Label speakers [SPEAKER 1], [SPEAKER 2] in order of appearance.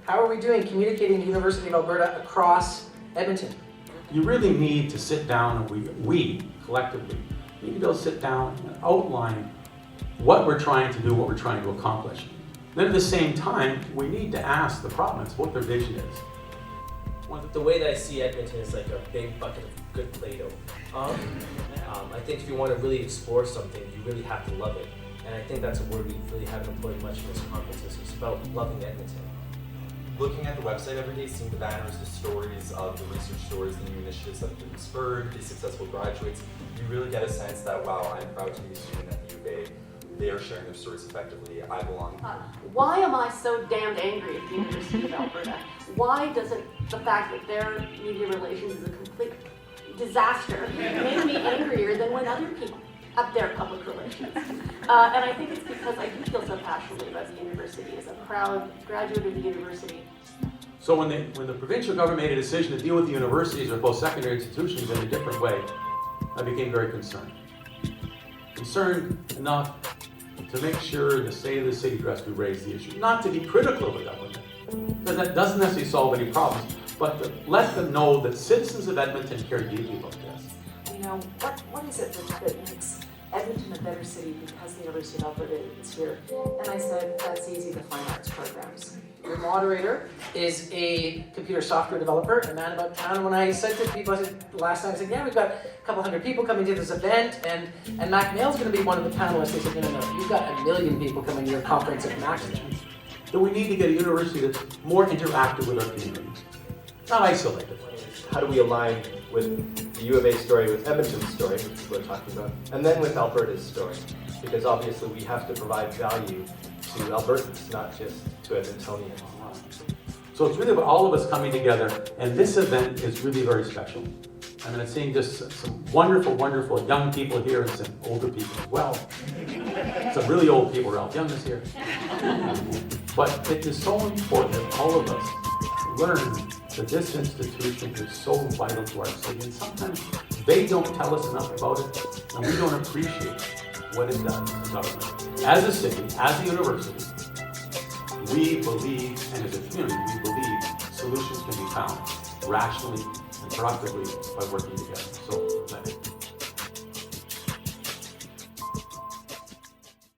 [SPEAKER 1] How are we doing communicating the University of Alberta across Edmonton?
[SPEAKER 2] You really need to sit down, and we collectively need to go sit down and outline what we're trying to do, what we're trying to accomplish. Then at the same time, we need to ask the province what their vision is.
[SPEAKER 3] The way that I see Edmonton is like a big bucket of good Play-Doh. I think if you want to really explore something, you really have to love it. And I think that's a word we really haven't employed much in this conference. It's about loving Edmonton.
[SPEAKER 4] Looking at the website every day, seeing the banners, the stories of the research stories, the new initiatives that have been spurred, the successful graduates, you really get a sense that, wow, I'm proud to be a student at the U of A. They are sharing their stories effectively. I belong.
[SPEAKER 5] Why am I so damned angry at the University of Alberta? Why doesn't the fact that their media relations is a complete disaster make me angrier than when other people have their public relations? And I think it's because I do feel so passionately about the university as a proud graduate of the university.
[SPEAKER 2] So when the provincial government made a decision to deal with the universities or post-secondary institutions in a different way, I became very concerned. Concerned enough to make sure in the State of the City address we raise the issue. Not to be critical of the government, because that doesn't necessarily solve any problems, but to let them know that citizens of Edmonton care deeply about this.
[SPEAKER 6] You know, what is it that makes Edmonton a better city because the University of Alberta is here? And I said, that's easy, the fine arts programs.
[SPEAKER 1] Your moderator is a computer software developer, a man about town. When I said to people, I said, last time, I said, yeah, we've got a couple hundred people coming to this event, and Mac Mail's going to be one of the panelists. They said, no, you've got 1 million people coming to your conference at Mac's event.
[SPEAKER 2] That we need to get a university that's more interactive with our community, not isolated.
[SPEAKER 7] How do we align with the U of A story, with Edmonton's story, which we're talking about, and then with Alberta's story? Because obviously we have to provide value to Albertans, not just to Edmontonians.
[SPEAKER 2] So it's really about all of us coming together, and this event is really very special. I mean, I'm seeing just some wonderful, wonderful young people here and some older people as well. Some really old people, Ralph Young is here. But it is so important that all of us learn that this institution is so vital to our city, and sometimes they don't tell us enough about it, and we don't appreciate what it does as government. As a city, as a university, we believe, and as a community, we believe solutions can be found rationally and productively by working together. So